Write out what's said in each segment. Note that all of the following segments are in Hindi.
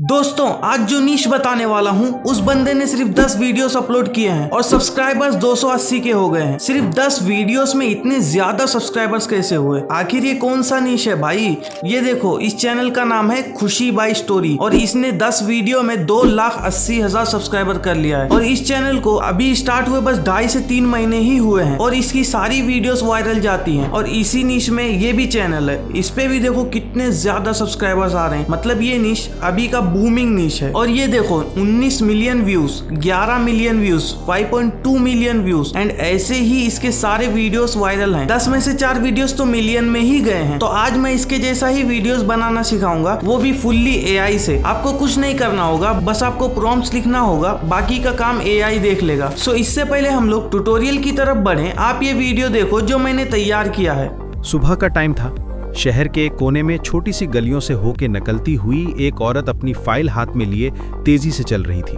दोस्तों आज जो नीश बताने वाला हूँ उस बंदे ने सिर्फ 10 वीडियोस अपलोड किए हैं और सब्सक्राइबर्स 280 के हो गए हैं। सिर्फ 10 वीडियोस में इतने ज्यादा सब्सक्राइबर्स कैसे हुए? आखिर ये कौन सा नीश है भाई? ये देखो, इस चैनल का नाम है खुशी बाई स्टोरी और इसने 10 वीडियो में 2,80,000 सब्सक्राइबर कर लिया है। और इस चैनल को अभी स्टार्ट हुए बस 2.5 से 3 महीने ही हुए हैं और इसकी सारी वीडियोस वायरल जाती हैं। और इसी नीश में ये भी चैनल है, इस पे भी देखो कितने ज्यादा सब्सक्राइबर्स आ रहे हैं। मतलब ये नीश अभी का बूमिंग नीश है। और ये देखो 19 million views, 11 million views, 5.2 million views and ऐसे ही इसके सारे वीडियोस वायरल हैं। 10 में से 4 वीडियोस तो मिलियन में ही गए हैं। तो आज मैं इसके जैसा ही वीडियोस बनाना सिखाऊंगा, वो भी फुल्ली एआई से। आपको कुछ नहीं करना होगा, बस आपको प्रॉम्प्ट्स लिखना होगा, बाकी का काम एआई देख लेगा। सो इससे पहले हम लोग ट्यूटोरियल की तरफ बढ़े, आप ये वीडियो देखो जो मैंने तैयार किया है। सुबह का टाइम था। शहर के एक कोने में छोटी सी गलियों से होके निकलती हुई एक औरत अपनी फाइल हाथ में लिए तेजी से चल रही थी।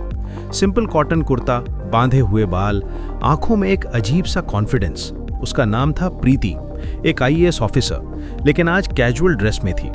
सिंपल कॉटन कुर्ता, बांधे हुए बाल, आंखों में एक अजीब सा कॉन्फिडेंस। उसका नाम था प्रीति, एक आईएएस ऑफिसर, लेकिन आज कैजुअल ड्रेस में थी।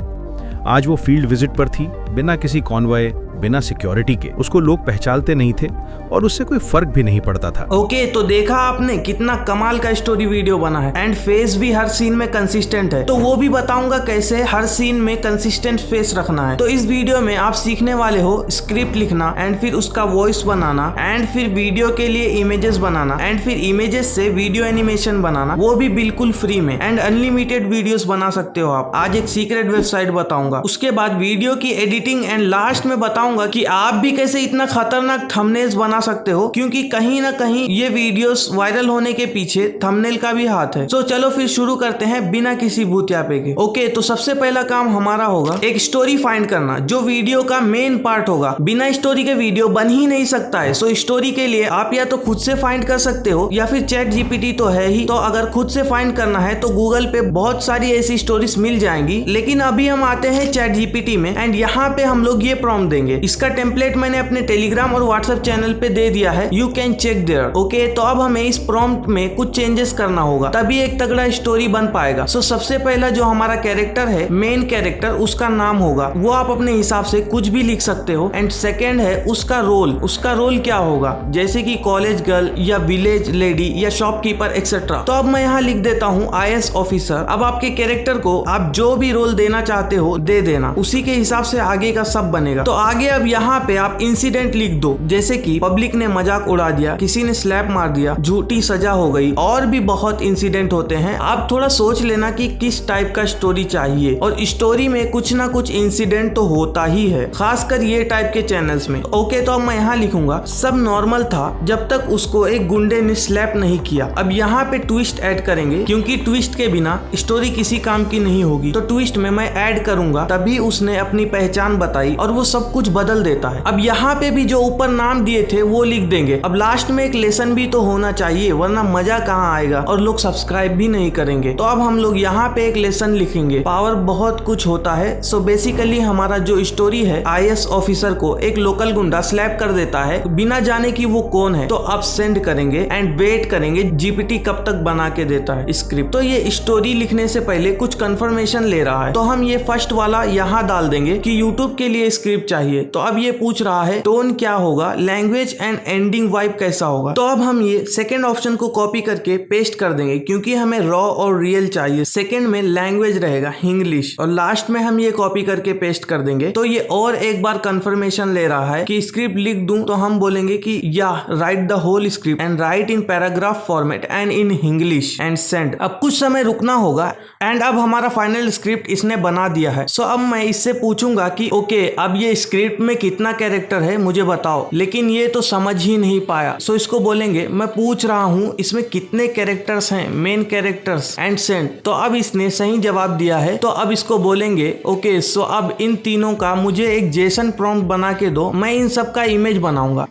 आज वो फील्ड विजिट पर थी, बिना किसी कॉन्वॉय, बिना सिक्योरिटी के। उसको लोग पहचानते नहीं थे और उससे कोई फर्क भी नहीं पड़ता था। ओके, तो देखा आपने कितना कमाल का स्टोरी वीडियो बना है एंड फेस भी हर सीन में कंसिस्टेंट है। तो वो भी बताऊंगा कैसे हर सीन में कंसिस्टेंट फेस रखना है। तो इस वीडियो में आप सीखने वाले हो स्क्रिप्ट लिखना एंड फिर उसका वॉइस बनाना एंड फिर वीडियो के लिए इमेजेस बनाना एंड फिर इमेजेस से वीडियो एनिमेशन बनाना, वो भी बिल्कुल फ्री में। एंड अनलिमिटेड वीडियोस बना सकते हो आप। आज एक सीक्रेट वेबसाइट बताऊंगा, उसके बाद वीडियो की एडिटिंग एंड लास्ट में बताऊंगा कि आप भी कैसे इतना खतरनाक थंबनेल्स बना सकते हो, क्योंकि कहीं ना कहीं ये वीडियोस वायरल होने के पीछे थंबनेल का भी हाथ है। तो चलो फिर शुरू करते हैं बिना किसी भूतियापे के। ओके, तो सबसे पहला काम हमारा होगा एक स्टोरी फाइंड करना जो वीडियो का मेन पार्ट होगा। बिना स्टोरी के वीडियो बन ही नहीं सकता है। सो स्टोरी के लिए आप या तो खुद से फाइंड कर सकते हो या फिर चैट जीपीटी तो है ही। तो अगर खुद से फाइंड करना है तो गूगल पे बहुत सारी ऐसी स्टोरीज मिल जाएंगी, लेकिन अभी हम आते हैं चैट जीपीटी में एंड यहाँ पे हम लोग ये प्रॉम्प्ट देंगे। इसका टेम्पलेट मैंने अपने टेलीग्राम और व्हाट्सएप चैनल पे दे दिया है, you can check there. Okay, तो अब हमें इस प्रॉम्प्ट में कुछ चेंजेस करना होगा, तभी एक तगड़ा स्टोरी बन पाएगा। सो सबसे पहला जो हमारा कैरेक्टर है, मेन कैरेक्टर, उसका नाम होगा, वो आप अपने हिसाब से कुछ भी लिख सकते हो। एंड सेकेंड है उसका रोल। उसका रोल क्या होगा, जैसे कि कॉलेज गर्ल या विलेज लेडी या शॉपकीपर एक्सेट्रा। तो अब मैं यहाँ लिख देता हूँ आईएएस ऑफिसर। अब आपके कैरेक्टर को आप जो भी रोल देना चाहते हो दे देना, उसी के हिसाब से आगे का सब बनेगा। तो आगे अब यहाँ पे आप इंसिडेंट लिख दो, जैसे कि पब्लिक ने मजाक उड़ा दिया, किसी ने स्लैप मार दिया, झूठी सजा हो गई, और भी बहुत इंसिडेंट होते हैं। आप थोड़ा सोच लेना कि किस टाइप का स्टोरी चाहिए, और स्टोरी में कुछ ना कुछ इंसिडेंट तो होता ही है, खासकर ये टाइप के चैनल्स में। ओके, तो अब मैं यहाँ लिखूंगा सब नॉर्मल था जब तक उसको एक गुंडे ने स्लैप नहीं किया। अब यहाँ पे ट्विस्ट ऐड करेंगे, क्योंकि ट्विस्ट के बिना स्टोरी किसी काम की नहीं होगी। तो ट्विस्ट में मैं ऐड करूंगा तभी उसने अपनी पहचान बताई और वो सब कुछ बदल देता है। अब यहाँ पे भी जो ऊपर नाम दिए थे वो लिख देंगे। अब लास्ट में एक लेसन भी तो होना चाहिए, वरना मजा कहाँ आएगा और लोग सब्सक्राइब भी नहीं करेंगे। तो अब हम लोग यहाँ पे एक लेसन लिखेंगे, पावर बहुत कुछ होता है। सो बेसिकली हमारा जो स्टोरी है, आईएएस ऑफिसर को एक लोकल गुंडा स्लैप कर देता है बिना जाने कि वो कौन है। तो अब सेंड करेंगे एंड वेट करेंगे जीपीटी कब तक बना के देता है स्क्रिप्ट। तो ये स्टोरी लिखने से पहले कुछ कंफर्मेशन ले रहा है, तो हम ये फर्स्ट वाला यहाँ डाल देंगे कि यूट्यूब के लिए स्क्रिप्ट चाहिए। तो अब ये पूछ रहा है टोन क्या होगा, लैंग्वेज एंड एंडिंग वाइब कैसा होगा। तो अब हम ये सेकंड ऑप्शन को कॉपी करके पेस्ट कर देंगे, क्योंकि हमें रॉ और रियल चाहिए। सेकंड में लैंग्वेज रहेगा इंग्लिश, और लास्ट में हम ये कॉपी करके पेस्ट कर देंगे। तो ये और एक बार कंफर्मेशन ले रहा है कि स्क्रिप्ट लिख दूं, तो हम बोलेंगे कि या write the whole script and write in paragraph format and in English and send. अब कुछ समय रुकना होगा एंड अब हमारा फाइनल स्क्रिप्ट इसने बना दिया है। सो अब मैं इससे पूछूंगा कि ओके, अब ये स्क्रिप्ट में कितना कैरेक्टर है मुझे बताओ, लेकिन ये तो समझ ही नहीं पाया। सो इसको बोलेंगे मैं पूछ रहा हूँ इसमें कितने कैरेक्टर्स हैं, मेन कैरेक्टर्स एंड सेंड। तो अब इसने सही जवाब दिया है। तो अब इसको बोलेंगे ओके, सो अब इन तीनों का मुझे एक जेसन प्रॉम्प्ट बना के दो, मैं इन सब का इमेज बनाऊंगा।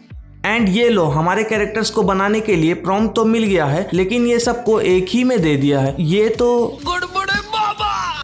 एंड ये लो, हमारे कैरेक्टर्स को बनाने के लिए प्रॉम्प्ट तो मिल गया है, लेकिन ये सबको एक ही में दे दिया है। ये तो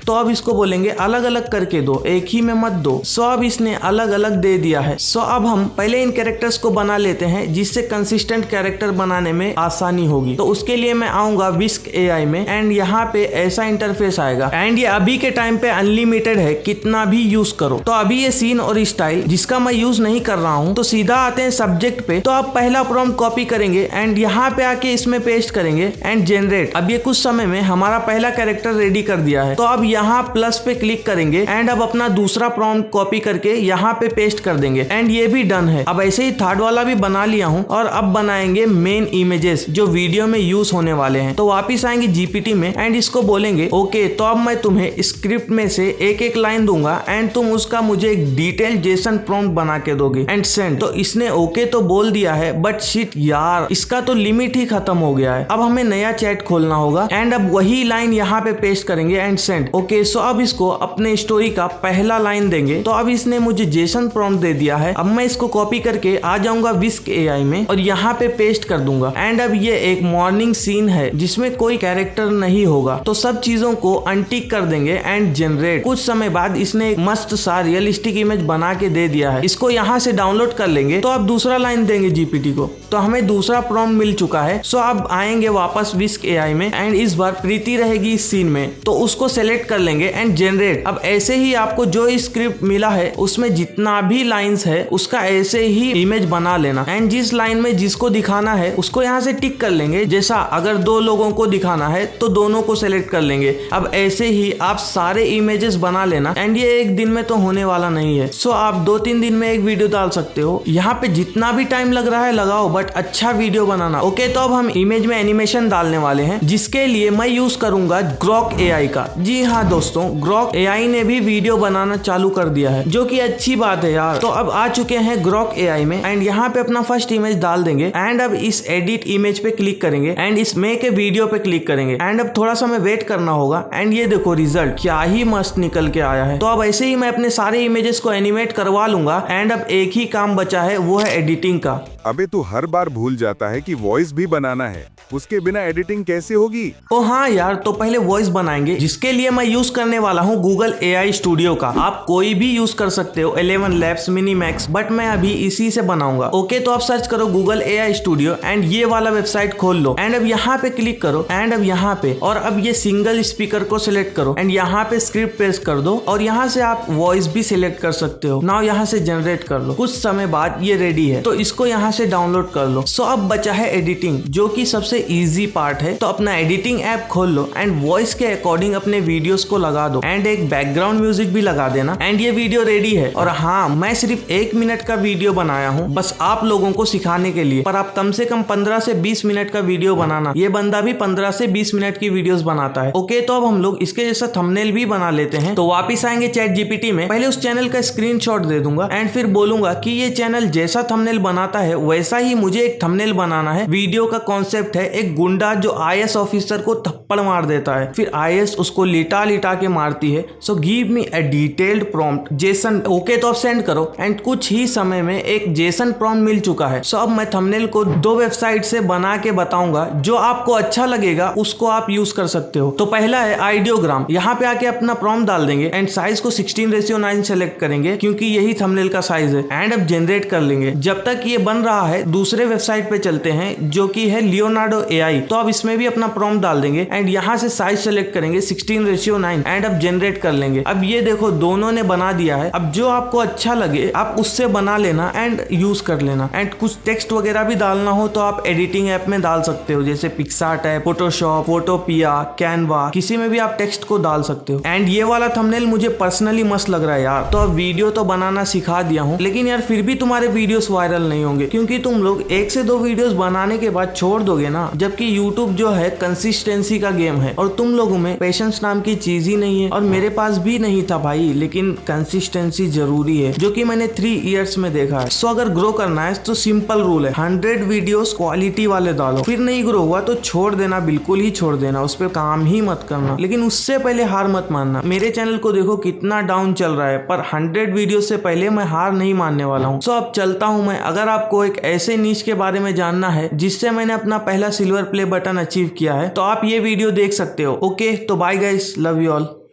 तो अब इसको बोलेंगे अलग अलग करके दो, एक ही में मत दो। सो अब इसने अलग अलग दे दिया है। सो अब हम पहले इन कैरेक्टर्स को बना लेते हैं जिससे कंसिस्टेंट कैरेक्टर बनाने में आसानी होगी। तो उसके लिए मैं आऊंगा विस्क AI में एंड यहाँ पे ऐसा इंटरफेस आएगा एंड ये अभी के टाइम पे अनलिमिटेड है, कितना भी यूज करो। तो अभी ये सीन और स्टाइल जिसका मैं यूज नहीं कर रहा हूँ। तो सीधा आते हैं सब्जेक्ट पे। तो अब पहला प्रॉम्प्ट कॉपी करेंगे एंड यहाँ पे आके इसमें पेस्ट करेंगे एंड जनरेट। अब ये कुछ समय में हमारा पहला कैरेक्टर रेडी कर दिया है। तो अब यहाँ प्लस पे क्लिक करेंगे एंड अब अपना दूसरा प्रॉम्प्ट कॉपी करके यहाँ पे पेस्ट कर देंगे एंड ये भी डन है। अब ऐसे ही थर्ड वाला भी बना लिया हूँ और अब बनाएंगे मेन इमेजेस जो वीडियो में यूज होने वाले हैं। तो वापिस आएंगे GPT में एंड इसको बोलेंगे ओके। तो अब मैं तुम्हें स्क्रिप्ट में से एक एक लाइन दूंगा एंड तुम उसका मुझे एक डिटेल जेसन प्रॉम्प्ट बना के दोगे एंड सेंड। तो इसने ओके तो बोल दिया है बट शिट यार, इसका तो लिमिट ही खत्म हो गया है। अब हमें नया चैट खोलना होगा एंड अब वही लाइन यहाँ पे पेस्ट करेंगे एंड सेंड। ओके सो अब इसको अपने स्टोरी का पहला लाइन देंगे। तो अब इसने मुझे जेसन प्रॉम्प्ट दे दिया है। अब मैं इसको कॉपी करके आ जाऊंगा विस्क AI में और यहाँ पे पेस्ट कर दूंगा एंड अब ये एक मॉर्निंग सीन है जिसमें कोई कैरेक्टर नहीं होगा। तो सब चीजों को अनटिक कर देंगे एंड जनरेट। कुछ समय बाद इसने एक मस्त सा रियलिस्टिक इमेज बना के दे दिया है। इसको यहाँ से डाउनलोड कर लेंगे। तो अब दूसरा लाइन देंगे GPT को। तो हमें दूसरा प्रॉम्प्ट मिल चुका है। सो अब आएंगे वापस विस्क AI में एंड इस बार प्रीति रहेगी इस सीन में। तो उसको सेलेक्ट कर लेंगे एंड जनरेट। अब ऐसे ही आपको जो स्क्रिप्ट मिला है उसमें जितना भी लाइंस है उसका ऐसे ही इमेज बना लेना एंड जिस लाइन में जिसको दिखाना है उसको यहाँ से टिक कर लेंगे। जैसा अगर दो लोगों को दिखाना है तो दोनों को सेलेक्ट कर लेंगे। अब ऐसे ही आप सारे इमेजेस बना लेना एंड ये एक दिन में तो होने वाला नहीं है। सो आप 2-3 दिन में एक वीडियो डाल सकते हो। यहाँ पे जितना भी टाइम लग रहा है लगाओ बट अच्छा वीडियो बनाना। ओके तो अब हम इमेज में एनिमेशन डालने वाले हैं जिसके लिए मैं यूज करूंगा ग्रॉक AI का। जी हाँ दोस्तों, ग्रॉक AI ने भी वीडियो बनाना चालू कर दिया है जो कि अच्छी बात है यार। तो अब आ चुके हैं ग्रॉक AI में एंड यहाँ पे अपना फर्स्ट इमेज डाल देंगे एंड अब इस एडिट इमेज पे क्लिक करेंगे एंड इस मेक ए वीडियो पे क्लिक करेंगे एंड अब थोड़ा सा हमें वेट करना होगा एंड ये देखो रिजल्ट क्या ही मस्त निकल के आया है। तो अब ऐसे ही मैं अपने सारे इमेजेस को एनिमेट करवा लूंगा एंड अब एक ही काम बचा है, वो है एडिटिंग का। अबे तू हर बार भूल जाता है कि वॉइस भी बनाना है, उसके बिना एडिटिंग कैसे होगी? ओ हाँ यार, तो पहले वॉइस बनाएंगे जिसके लिए मैं यूज करने वाला हूँ गूगल AI स्टूडियो का। आप कोई भी यूज कर सकते हो, 11 Labs, Minimax, बट मैं अभी इसी से बनाऊंगा। ओके तो आप सर्च करो गूगल AI स्टूडियो एंड ये वाला वेबसाइट खोल लो एंड अब यहाँ पे क्लिक करो एंड अब यहाँ पे और अब ये सिंगल स्पीकर को सिलेक्ट करो एंड यहाँ पे स्क्रिप्ट पेस्ट कर दो और यहाँ से आप वॉइस भी सिलेक्ट कर सकते हो। नाउ यहाँ से जनरेट कर लो। कुछ समय बाद ये रेडी है तो इसको यहाँ से डाउनलोड कर लो। सो अब बचा है एडिटिंग जो कि सबसे इजी पार्ट है। तो अपना एडिटिंग ऐप खोल लो एंड वॉइस के अकॉर्डिंग अपने वीडियोस को लगा दो एंड एक बैकग्राउंड म्यूजिक भी लगा देना एंड ये वीडियो रेडी है। और हाँ, मैं सिर्फ 1 मिनट का वीडियो बनाया हूँ बस आप लोगों को सिखाने के लिए, पर आप कम से कम 15 से 20 मिनट का वीडियो बनाना। ये बंदा भी 15 से 20 मिनट की वीडियोस बनाता है। ओके तो अब हम लोग इसके जैसा थंबनेल भी बना लेते हैं। तो वापिस आएंगे चैट GPT में, पहले उस चैनल का स्क्रीनशॉट दे दूंगा एंड फिर बोलूंगा कि ये चैनल जैसा थंबनेल बनाता है वैसा ही मुझे एक थंबनेल बनाना है। वीडियो का कॉन्सेप्ट है एक गुंडा जो IAS ऑफिसर को थप्पड़ मार देता है, फिर IAS उसको लिटा लिटा के मारती है। So give me a detailed prompt Jason. Okay तो अब सेंड करो एंड कुछ ही समय में एक जेसन प्रॉम्प्ट मिल चुका है। सो अब मैं थंबनेल को 2 वेबसाइट से बना के बताऊंगा, जो आपको अच्छा लगेगा उसको आप यूज कर सकते हो। तो पहला है आइडियोग्राम। यहाँ पे आके अपना प्रॉम्प्ट डाल देंगे एंड साइज को 16:9 सेलेक्ट करेंगे क्योंकि यही थंबनेल का साइज है एंड अब जनरेट कर लेंगे। जब तक ये बन रहा है दूसरे वेबसाइट पे चलते हैं जो कि है लियोनार्डो AI। तो अब इसमें भी अपना प्रॉम्प्ट डाल देंगे एंड यहाँ से साइज सेलेक्ट करेंगे 16:9 एंड अब जनरेट कर लेंगे। अब ये देखो दोनों ने बना दिया है। अब जो आपको अच्छा लगे आप उससे बना लेना एंड यूज कर लेना एंड कुछ टेक्स्ट वगैरह भी डालना हो तो आप एडिटिंग ऐप में डाल सकते हो, जैसे पिक्सार्ट है, फोटोशॉप, फोटोपिया, कैनवा, किसी में भी आप टेक्स्ट को डाल सकते हो। एंड ये वाला थंबनेल मुझे पर्सनली मस्त लग रहा है यार। तो अब वीडियो तो बनाना सिखा दिया हूँ लेकिन यार फिर भी तुम्हारे वीडियोस वायरल नहीं होंगे क्योंकि तुम लोग 1 से 2 वीडियोस बनाने के बाद छोड़ दोगे ना। जबकि यूट्यूब जो है कंसिस्टेंसी का गेम है और तुम लोगों में पेशेंस नाम की चीज ही नहीं है और मेरे पास भी नहीं था भाई। लेकिन कंसिस्टेंसी जरूरी है जो कि मैंने 3 इयर्स में देखा है। सो अगर ग्रो करना है तो सिंपल रूल है, 100 वीडियोस क्वालिटी वाले डालो। फिर नहीं ग्रो हुआ तो छोड़ देना, बिल्कुल ही छोड़ देना, उस पर काम ही मत करना। लेकिन उससे पहले हार मत मानना। मेरे चैनल को देखो कितना डाउन चल रहा है, पर 100 वीडियो से पहले मैं हार नहीं मानने वाला हूँ। सो अब चलता हूँ मैं। अगर आपको एक ऐसे नीच के बारे में जानना है जिससे मैंने अपना पहला सिल्वर प्ले बटन अचीव किया है तो आप ये वीडियो देख सकते हो। ओके तो bye guys, love you all.